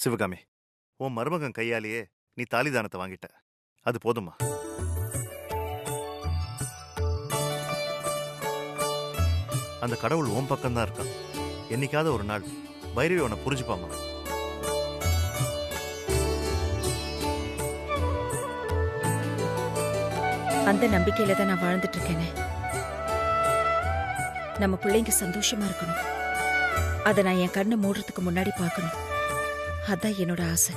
சிவகாமி, உன் மருமகன் கையாலேயே நீ தாலிதானத்தை வாங்கிட்ட. அது போதுமா? அந்த கடவுள் உன் பக்கம்தான் இருக்கான். என்னைக்காவது ஒரு நாள் பைரவி உன்னை புரிஞ்சுப்பாமா? அந்த நம்பிக்கையில தான் நான் வாழ்ந்துட்டு இருக்கேனே. நம்ம பிள்ளைங்க சந்தோஷமா இருக்கணும். அதை நான் என் கண்ணை மூடுறதுக்கு முன்னாடி பார்க்கணும். அதான் என்னோட ஆசை.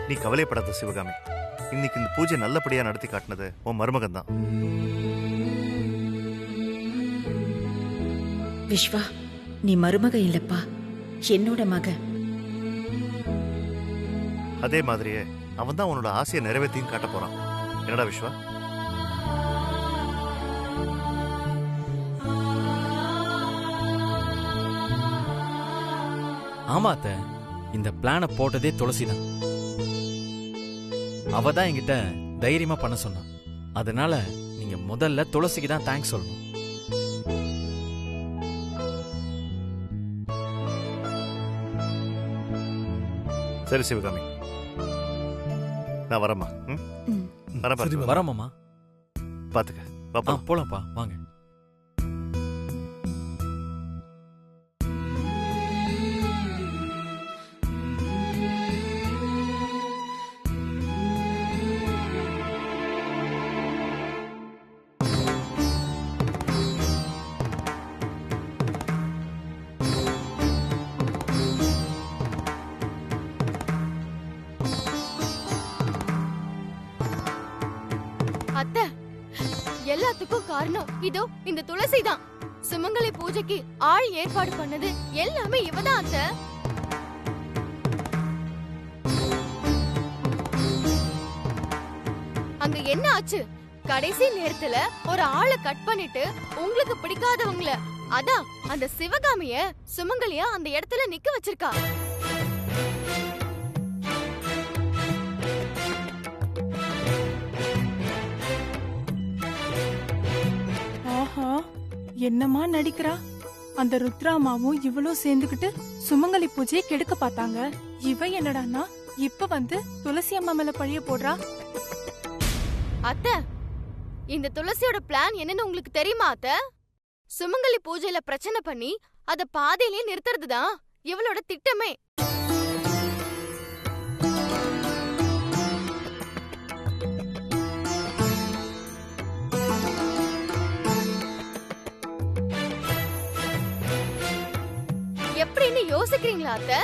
நீ கவலைப்படாத சிவகாமி. இன்னைக்கு இந்த பூஜை நல்லபடியா நடத்தி காட்டினது உன் மருமகன் தான். விஸ்வா, நீ மருமக இல்லப்பா, என்னோட மக. அதே மாதிரியே அவன் தான் உன்னோட ஆசையை நிறைவேற்றியும் காட்ட போறான். என்னடா விஸ்வா? ஆமா அத்தை, இந்த பிளானை போட்டதே துளசிதான். அவ தான் என்கிட்ட தைரியமா பண்ண சொன்னா. அதனால நீங்க முதல்ல துளசிக்கு தான் தேங்க்ஸ் சொல்லணும். சரி சிவகாமி, நான் வரேம்மா. வரமாமா, பாத்துக்க. போலாம்ப்பா, வாங்க. அத்தை, எல்லாத்துக்கும் காரணம் இதோ இந்த துளசி தான். சுமங்கலி பூஜைக்கு ஆள் ஏற்பாடு பண்ணது எல்லாமே இவதான் அத்தை. அங்க என்ன ஆச்சு? கடைசி நேரத்துல ஒரு ஆளை கட் பண்ணிட்டு உங்களுக்கு பிடிக்காதவங்கள, அதான் அந்த சிவகாமிய சுமங்கலியா அந்த இடத்துல நிக்க வச்சிருக்கா. என்னமா நடிக்கிறா? அந்த ருத்ராமாவும் இவளும் சேர்ந்துகிட்டு சுமங்கலி பூஜையை கெடுக்க பார்த்தாங்க. இவ என்னடான்னா இப்ப வந்து துளசி அம்மா மேல பழிய போடுறா. அத்தை, இந்த துளசியோட பிளான் என்னன்னு உங்களுக்கு தெரியுமா அத்தை? சுமங்கலி பூஜையில பிரச்சனை பண்ணி அத பாதையிலேயே நிறுத்துறதுதான் இவளோட திட்டமே. எப்படின்னு யோசிக்கிறீங்களா அத்தை?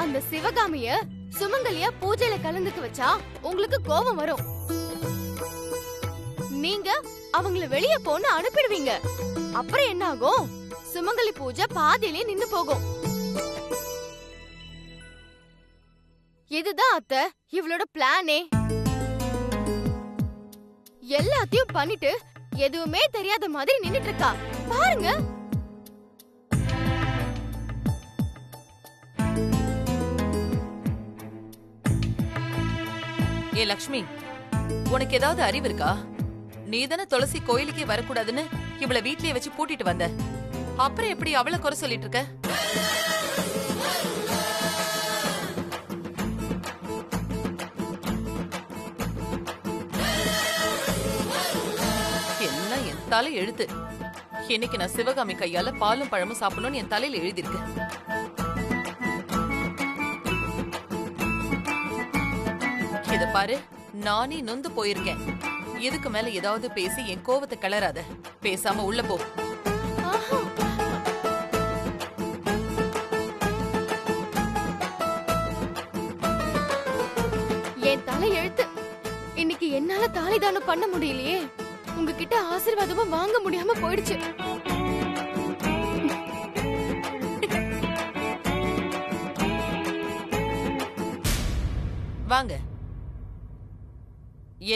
அந்த சிவகாமிய சுமங்கலியா பூஜையில கலந்துக்க வச்சா உங்களுக்கு கோபம் வரும். நீங்க அவங்கள வெளியே போன்னு அனுப்பிடுவீங்க. அப்புறம் என்ன ஆகும்? சுமங்கலி பூஜை பாதியிலே நின்னு போகும். இதுதான் அத்தை இவளோட பிளானே. எல்லாத்தையும் பண்ணிட்டு எதுவுமே தெரியாத மாதிரி நின்னுட்டு இருக்கா பாருங்க. ஏ லக்ஷ்மி, உனக்கு ஏதாவது அறிவு இருக்கா? நீதானே துளசி கோயிலுக்கே வரக்கூடாதுன்னு இவளை வீட்லயே வச்சு பூட்டிட்டு வந்த. அப்புறம் எப்படி அவளை குறை சொல்லிட்டு இருக்க? எல்லாம் என் தலை எழுத்து. இன்னைக்கு நான் சிவகாமி கையால பாலும் பழமும் சாப்பிடணும்னு என் தலையில எழுதிருக்கு. இத பாரு, நானே நொந்து போயிருக்கேன். இதுக்கு மேல ஏதாவது பேசி என் கோவத்தை கிளறாத. பேசாம உள்ள போ. என் தலை எழுத்து. இன்னைக்கு என்னால தாலிதானம் பண்ண முடியலையே. உங்ககிட்ட ஆசீர்வாதமும் வாங்க முடியாம போயிடுச்சு. வாங்க.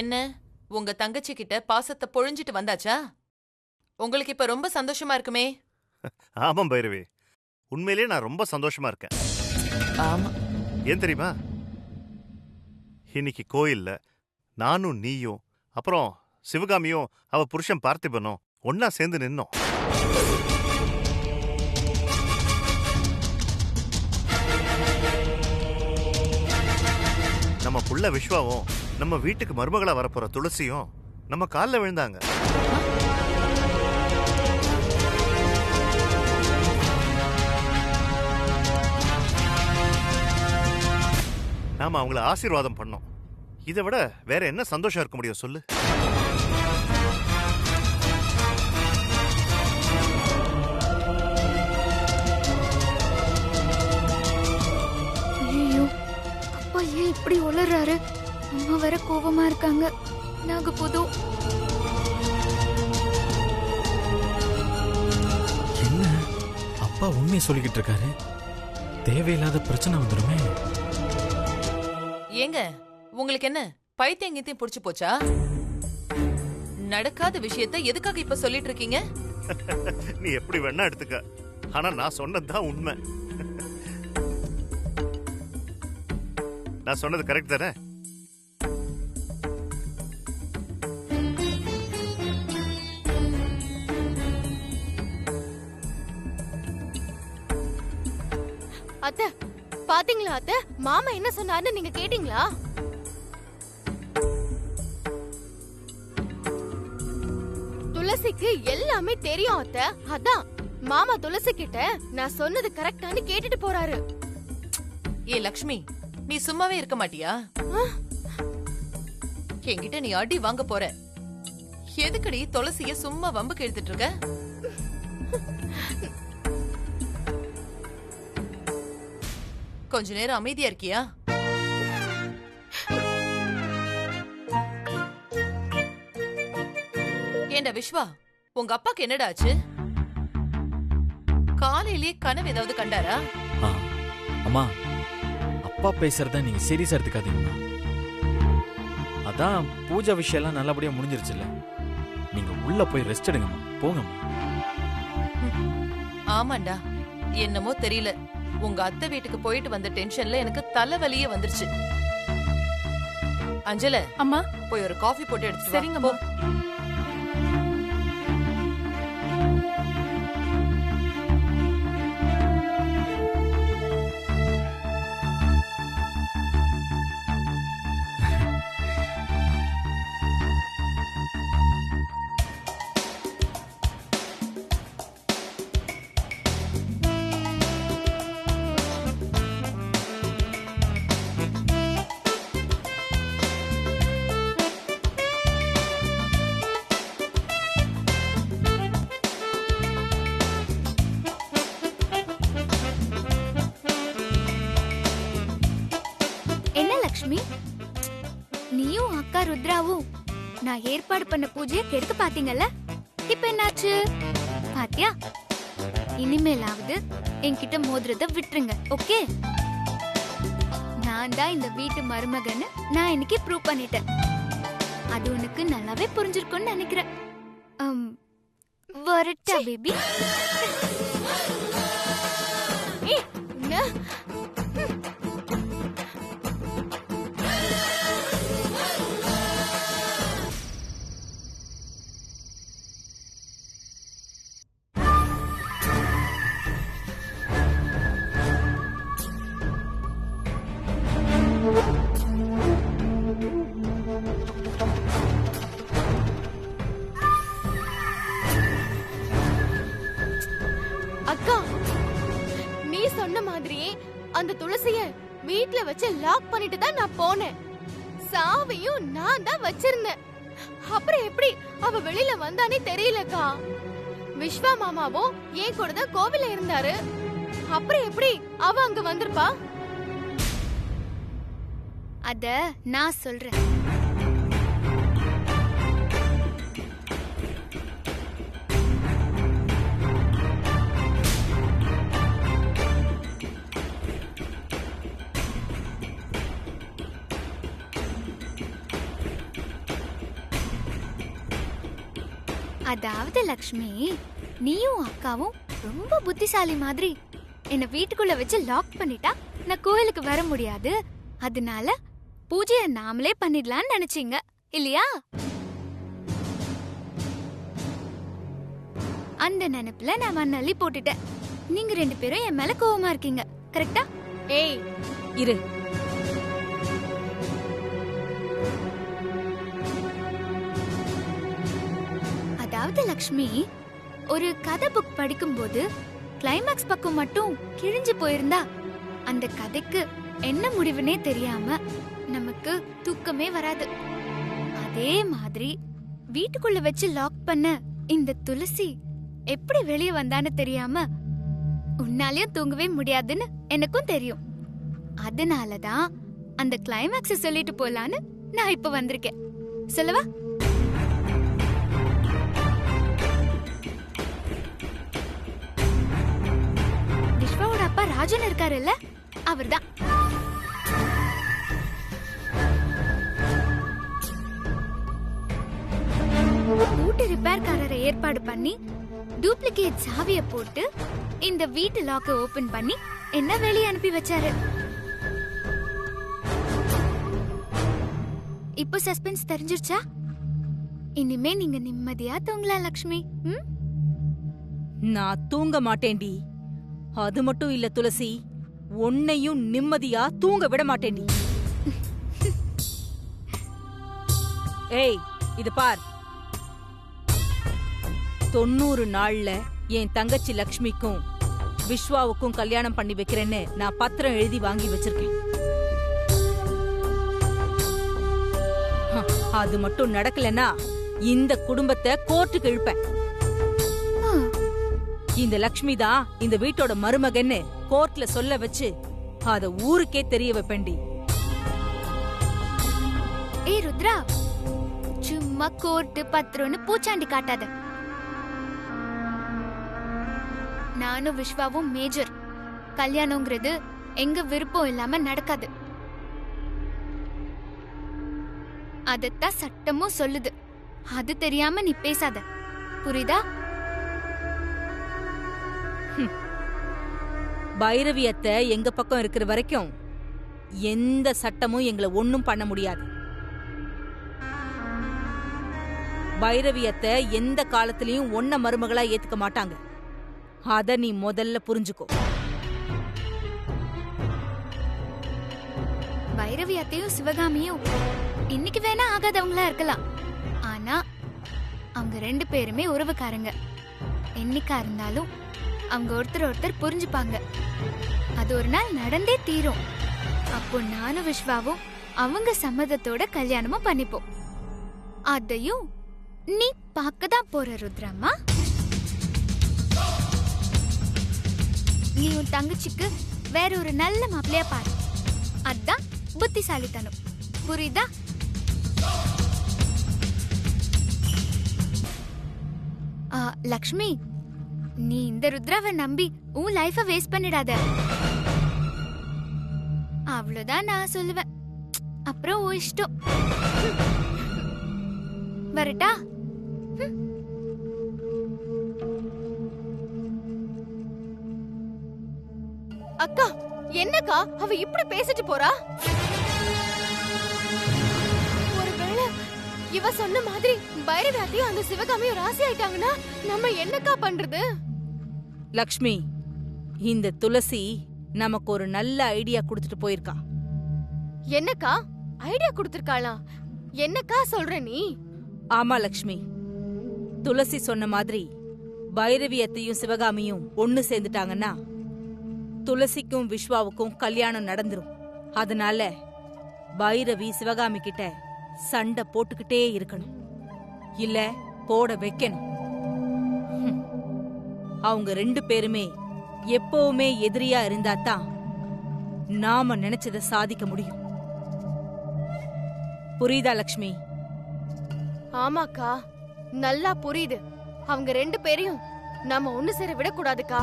என்ன, உங்க தங்கச்சி கிட்ட பாசத்தை பொழிஞ்சிட்டு வந்தாச்சா? உங்களுக்கு இப்ப ரொம்ப சந்தோஷமா இருக்குமே? ஆமாம் பைரவி, உண்மையிலேயே நான் ரொம்ப சந்தோஷமா இருக்கேன். ஆமா. ஏன் தெரியுமா? இன்னைக்கு கோயில்ல நானும் நீயும் அப்புறம் சிவகாமியும் அவ புருஷன் பார்த்திபனும் ஒன்னா சேர்ந்து நின்னோம். நம்ம புள்ள விஸ்வாவும் நம்ம வீட்டுக்கு மருமகளா வரப்போற துளசியும் நம்ம கால்ல விழுந்தாங்க. நாம அவங்கள ஆசீர்வாதம் பண்ணோம். இதை விட வேற என்ன சந்தோஷம் இருக்க முடியும் சொல்லு? ஐயோ, அப்பா ஏன் இப்படி உளறாரு? அம்மா வேற கோவமா இருக்காங்க. நாங்க புது என்ன அப்பா உண்மையை சொல்லிக்கிட்டு இருக்காரு? தேவையில்லாத பிரச்சனை வந்துடுமே. ஏங்க உங்களுக்கு என்ன பைத்தியம் கீத்தியம் புடிச்சு போச்சா? நடக்காத விஷயத்த எதுக்காக இப்ப சொல்லிட்டு இருக்கீங்க? நீ எப்படி வேணா எடுத்துக்க, ஆனா நான் சொன்னதுதான் உண்மை. நான் சொன்னது கரெக்ட் தானே? அத்தை பாத்தீங்களா அத்தை? மாமா என்ன சொன்னாருன்னு நீங்க கேட்டீங்களா? துளசிக்கு எல்லாமே தெரியும் அத்தை. அதான் மாமா துளசி கிட்ட நான் சொன்னது கரெக்டான்னு கேட்டுட்டு போறாரு. ஏ லக்ஷ்மி, நீ சும்மாவே இருக்க மாட்டியா? என்கிட்ட நீ அடி வாங்க போற. எதுக்கடி துளசிய சும்மா வம்புக்கு எடுத்துட்டு இருக்க? கொஞ்ச நேரம் அமைதியா இருக்கியா? ஏண்டா விஸ்வா, உங்க அப்பாக்கு என்னடா ஆச்சு? காலையிலேயே கனவு ஏதாவது கண்டாரா? ஆ, அம்மா அப்பா பேசுறத நீங்க சீரியஸா எடுத்துக்காதீங்கம்மா. அதான் பூஜா விஷயம் எல்லாம் நல்லபடியா முடிஞ்சிருச்சுல்ல. நீங்க உள்ள போய் ரெஸ்ட் எடுங்கம்மா, போங்கம்மா. ஆமாண்டா, என்னமோ தெரியல, உங்க அத்தை வீட்டுக்கு போயிட்டு வந்த டென்ஷன்ல எனக்கு தலைவலியே வந்துருச்சு. அஞ்சல, அம்மா போய் ஒரு காஃபி போட்டு எடுத்து சரிங்கம்மா. என்ன லக்ஷ்மி, நீயும் அக்கா ருத்ராவும் நான் ஏற்பாடு பண்ண பூஜையை கெடுக்க பாத்தீங்கல்ல? இப்ப என்னாச்சு பாத்தியா? இனிமேலாவது என்கிட்ட மோதிரத்தை விட்டுருங்க, ஓகே? நான் தான் இந்த வீட்டு மருமகன்னு நான் இன்னைக்கு ப்ரூவ் பண்ணிட்டேன். அது உனக்கு நல்லாவே புரிஞ்சிருக்கும்னு நினைக்கிறேன். வரட்டா பேபி? ஏய், என்ன? அக்கா, நீ சொன்ன மாதிரியே அந்த துளசிய வீட்ல வச்சு லாக் பண்ணிட்டு தான் நான் போனேன். சாவியும் நான் தான் வச்சிருந்தேன். அப்புறம் எப்படி அவ வெளியில வந்தானே தெரியலக்கா. விஸ்வா மாமாவும் என் கூட தான் கோவில்ல இருந்தாரு. அப்புறம் எப்படி அவ அங்க வந்திருப்பா? அத நான் சொல்றேன். அதாவது லக்ஷ்மி, நீயும் அக்காவும் ரொம்ப புத்திசாலி மாதிரி என்ன வீட்டுக்குள்ள வச்சு லாக் பண்ணிட்டா நான் கோயிலுக்கு வர முடியாது, அதனால பூஜையை நாமளே பண்ணிடலாம்னு நினைச்சீங்க இல்லையா? அந்த நினைப்புல நான் மண்ணள்ளி போட்டுட்டேன். நீங்க 2 பேரும் என் மேல கோவமா இருக்கீங்க, கரெக்டா? ஏய் இரு. அதாவது லக்ஷ்மி, ஒரு கதை புக் படிக்கும்போது கிளைமாக்ஸ் பக்கம் மட்டும் கிழிஞ்சு போயிருந்தா அந்த கதைக்கு என்ன முடிவுனே தெரியாம நமக்கு தூக்கமே வராது. அதே மாதிரி வீட்டுக்குள்ள வச்சு லாக் பண்ண இந்த துளசி எப்படி வெளியே வந்தான்னு தெரியாம உன்னாலயும் தூங்கவே முடியாதுன்னு எனக்கும் தெரியும். அதனாலதான் அந்த கிளைமாக்ஸ் சொல்லிட்டு போலான்னு நான் இப்ப வந்திருக்கேன். சொல்லவா? விஸ்வாவோட அப்பா ராஜன் இருக்காருல்ல, அவர்தான். வீட்டு ரிப்பேர்காரரை ஏற்பாடு பண்ணி டூப்ளிகேட் சாவிய போட்டு இந்த வீட்டு லாக்க ஓபன் பண்ணி என்ன வெளியே அனுப்பி வச்சாரு. இப்போ சஸ்பென்ஸ் தெரிஞ்சிருச்சா? இனிமே நீங்க நிம்மதியா தூங்கலாம் லக்ஷ்மி. நான் தூங்க மாட்டேன்டி. அது மட்டும் இல்ல துளசி, உன்னையும் நிம்மதியா தூங்க விட மாட்டேன்டி. ஏய், இது பார், 90 நாள்ல என் தங்கச்சி லக்ஷ்மிக்கும் விஸ்வாவுக்கும் கல்யாணம் பண்ணி வைக்கிறேன்னு நான் பத்திரம் எழுதி வாங்கி வச்சிருக்கேன். அது மட்டும் நடக்கலன்னா இந்த குடும்பத்தை கோர்ட்டுக்கு இழுப்பேன். இந்த லக்ஷ்மி தான் இந்த வீட்டோட மருமகன்னு கோர்ட்ல சொல்ல வச்சு அத ஊருக்கே தெரிய வைப்பேன்டி. ஏய் ருத்ரா, சும்மா கோர்ட்டு பத்திரம்னு பூச்சாண்டி காட்டாத. நானும் விஸ்வாவும் மேஜர். கல்யாணங்கிறது எங்க விருப்பம் இல்லாம நடக்காது. அதத்தான் சட்டமும் சொல்லுது. அது தெரியாம நீ பேசாத, புரியுதா? பைரவி அத்தை எங்க பக்கம் இருக்கிற வரைக்கும் எந்த சட்டமும் எங்களை ஒண்ணும் பண்ண முடியாது. பைரவி அத்தை எந்த காலத்திலயும் ஒன்ன மருமகளா ஏத்துக்க மாட்டாங்க. அத நீ முதல்ல புரிஞ்சுக்கோ. பைரவி அத்தையும் சிவகாமியும் இன்னைக்கு வேணா ஆகாதவங்களா இருக்கலாம். ஆனா அவங்க 2 பேருமே உறவுக்காரங்க. என்னைக்கா இருந்தாலும் அவங்க ஒருத்தர் புரிஞ்சுப்பாங்க. அது ஒரு நாள் நடந்தே தீரும். அப்போ நானும் விஸ்வாவும் அவங்க சம்மதத்தோட கல்யாணமும் பண்ணிப்போம். அதையும் நீ பார்க்கதான் போற ருத்ரம்மா. நீ உன் தங்கச்சிக்கு வேற ஒரு நல்ல மாப்பிள்ளையா பாரு. அதான் புத்திசாலித்தனம், புரியுதா? லக்ஷ்மி, நீ இந்த ருத்ராவை நம்பி உன் லைஃப வேஸ்ட் பண்ணிடாத. அவ்வளவுதான் நான் சொல்லுவேன். அப்புறம் உன் இஷ்டம். வரட்டா? அக்கா, என்னக்கா அவ இப்படி பேசிட்டு போறா? ஒருவேளை இவ சொன்ன மாதிரி பைரவாத்தையும் அந்த சிவகாமியும் ராசி ஆயிட்டாங்கன்னா நம்ம என்னக்கா பண்றது? லக்ஷ்மி, இந்த துளசி நமக்கு ஒரு நல்ல ஐடியா கொடுத்துட்டு போயிருக்கா. என்னக்கா ஐடியா கொடுத்திருக்காளா? என்னக்கா சொல்ற நீ? ஆமா லக்ஷ்மி, துளசி சொன்ன மாதிரி பைரவியத்தையும் சிவகாமியும் ஒண்ணு சேர்ந்துட்டாங்கன்னா துளசிக்கும் விஸ்வாவுக்கும் கல்யாணம் நடந்துரும். அதனால பைரவி சிவகாமி கிட்ட சண்டை போட்டுக்கிட்டே இருக்கணும், இல்ல போட வைக்கணும். அவங்க 2 பேருமே எப்பவுமே எதிரியா இருந்தாதான் நாம நினைச்சத சாதிக்க முடியும். புரியுதா லக்ஷ்மி? ஆமாக்கா, நல்லா புரியுது. அவங்க 2 பேரையும் நாம ஒண்ணு சேர விடக்கூடாதுக்கா.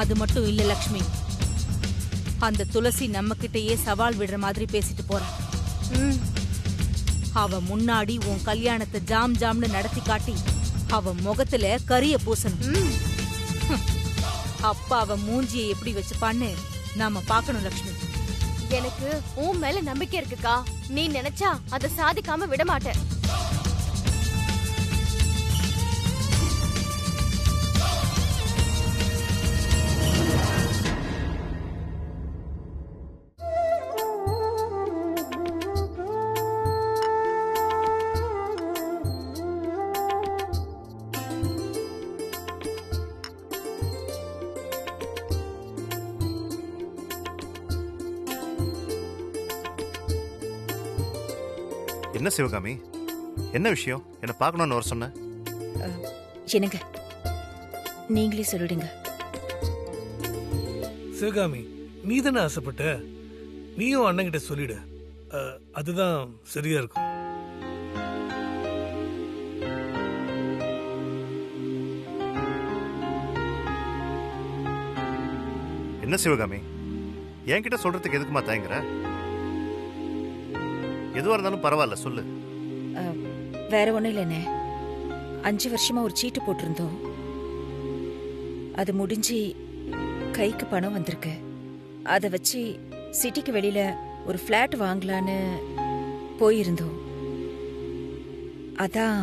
அது மட்டும் இல்ல லக்ஷ்மி, அந்த துளசி நம்ம கிட்டயே சவால் விடுற மாதிரி பேசிட்டு போறா. அவ முன்னாடி உன் கல்யாணத்தை ஜாம் ஜாம்னு நடத்தி காட்டி அவ முகத்துல கரிய பூசணும். அப்ப அவ மூஞ்சியை எப்படி வச்சுப்பான்னு நாம பாக்கணும் லக்ஷ்மி. எனக்கு உன் மேல நம்பிக்கை இருக்குக்கா. நீ நினைச்சா அதை சாதிக்காம விட மாட்டேன். என்ன சிவகாமி, என்ன விஷயம்? என்ன பார்க்கணும்னு வர சொன்ன? என்னங்க, நீங்களே சொல்லிடுங்க. சிவகாமி, நீ தானே ஆசைப்பட்ட, நீயும் அண்ணன் கிட்ட சொல்லிடு. அதுதான் சரியா இருக்கும். என்ன சிவகாமி, என்கிட்ட சொல்றதுக்கு எதுக்குமா தயங்குற? எதுவா இருந்தாலும் பரவாயில்ல, சொல்லு. வேற ஒண்ணும் இல்லைண்ணே. 5 வருஷமா ஒரு சீட்டு போட்டிருந்தோம். அது முடிஞ்சு கைக்கு பணம் வந்திருக்கு. அதை வச்சு சிட்டிக்கு வெளியில ஒரு ஃபிளாட் வாங்கலான்னு போயிருந்தோம். அதான்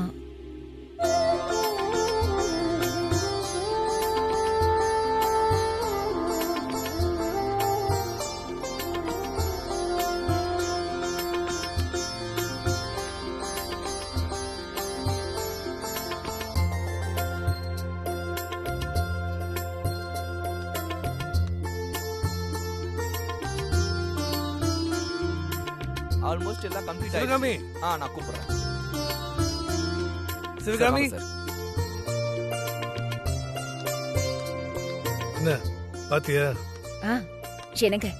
ஆல்மோஸ்ட் எல்லாம் கம்ப்ளீட் சிவகாமி, ஆயிடுச்சு. நான் கூப்பிடுறேன். சிவகாமி, சார், என்ன பாத்தியா? என்னங்க,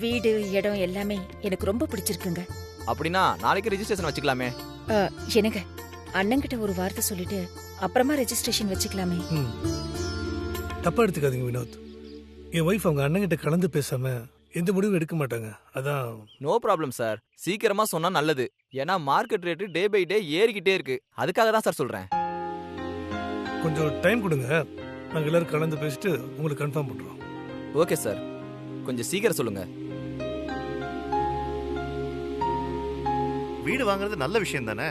வீடு இடம் எல்லாமே எனக்கு ரொம்ப பிடிச்சிருக்குங்க. அப்படின்னா நாளைக்கு ரெஜிஸ்ட்ரேஷன் வச்சுக்கலாமே. என்னங்க, அண்ணன்கிட்ட ஒரு வார்த்தை சொல்லிட்டு அப்புறமா ரெஜிஸ்ட்ரேஷன் வச்சுக்கலாமே. தப்பா எடுத்துக்காதீங்க வினோத். என் ஒய்ஃப் அவங்க அண்ணன் கிட்ட கலந்து பேசாம எந்த முடிவும் எடுக்க மாட்டாங்க. அதான். நோ ப்ராப்ளம் சார், சீக்கிரமா சொன்னா நல்லது. ஏன்னா market rate day by day ஏறிக்கிட்டே இருக்கு. அதுக்காக தான் சார் சொல்றேன். கொஞ்சம் டைம் கொடுங்க, நாங்க எல்லாரும் கலந்து பேசிட்டு உங்களுக்கு கன்ஃபார்ம் பண்றோம். ஓகே சார், கொஞ்சம் சீக்கிரம் சொல்லுங்க. வீடு வாங்குறது நல்ல விஷயம் தானே,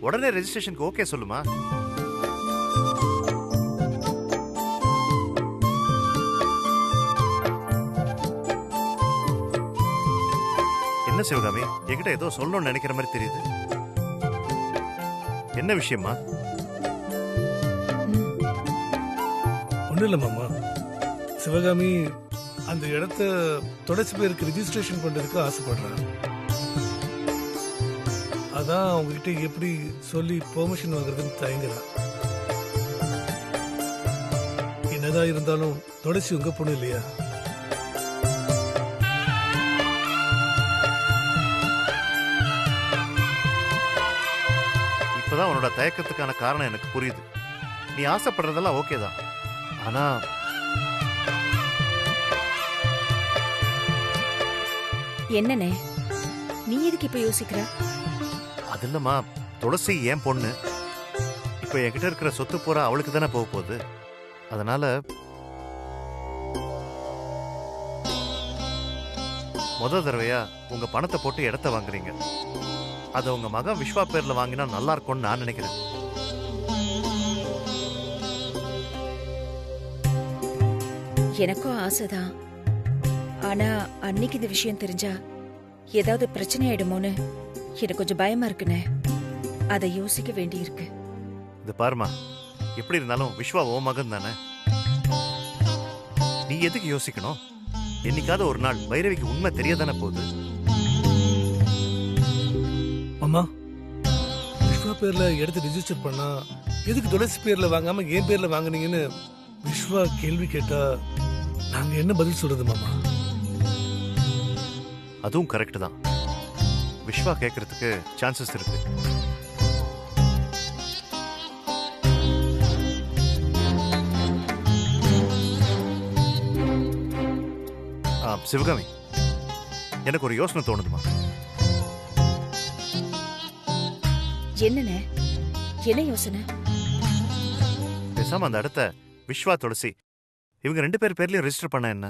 உடனே ரெஜிஸ்ட்ரேஷனுக்கு ஓகே சொல்லுமா. என்ன சிவகாமி, என்கிட்ட ஏதோ சொல்லணும்னு நினைக்கிற மாதிரி தெரியுது. என்ன விஷயமா? ஒன்றும் இல்லை மாமா. சிவகாமி அந்த இடத்த தொடர்ச்சி பேருக்கு ரெஜிஸ்ட்ரேஷன் பண்றதுக்கு ஆசைப்படுறாங்க. அதான் அவங்ககிட்ட எப்படி சொல்லி பெர்மிஷன் வாங்குறதுன்னு தயங்குறான். என்னதான் இருந்தாலும் தொடர்ச்சி உங்க பொண்ணு இல்லையா? இப்பதான் உன்னோட தயக்கத்துக்கான காரணம் எனக்கு புரியுது. நீ ஆசைப்படுறதெல்லாம் ஓகே தான், ஆனா என்னண்ணே, நீ எதுக்கு இப்ப யோசிக்கிற? அது இல்லம்மா, துளசி ஏன் பொண்ணு. இப்ப என்கிட்ட இருக்கிற சொத்து பூரா அவளுக்கு தானே போக போகுது. அதனால முத தடவையா உங்க பணத்தை போட்டு இடத்த வாங்குறீங்க. அதை உங்க மகன் விஸ்வா பேர்ல வாங்கினா நல்லா இருக்கும்னு நான் நினைக்கிறேன். எனக்கும் ஆசைதான். ஆனா அன்னைக்கு இந்த விஷயம் தெரிஞ்சா ஏதாவது பிரச்சனை ஆயிடுமோன்னு எனக்கு கொஞ்சம் பயமா இருக்குண்ணே. அதை யோசிக்க வேண்டி இருக்கு. இது பாருமா, எப்படி இருந்தாலும் விஸ்வா ஓ மகன் தானே, நீ எதுக்கு யோசிக்கணும்? என்னைக்காவது ஒரு நாள் பைரவிக்கு உண்மை தெரியதானே போகுது. அம்மா, விஸ்வா பேர்ல இடத்த ரிஜிஸ்டர் பண்ணா எதுக்கு துளசி பேர்ல வாங்காம என் பேர்ல வாங்குனீங்கன்னு விஸ்வா கேள்வி கேட்டா நாங்க என்ன பதில் சொல்றது மாமா? அதுவும் கரெக்ட் தான். விஸ்வா கேட்கறதுக்கு சான்சஸ் இருக்கு. சிவகாமி, எனக்கு ஒரு யோசனை தோணுதுமா. என்னண்ணே, என்ன யோசனை? பேசாம அந்த இடத்த விஸ்வா துளசி இவங்க 2 பேர் பேர்லயும் ரெஜிஸ்டர் பண்ண என்ன?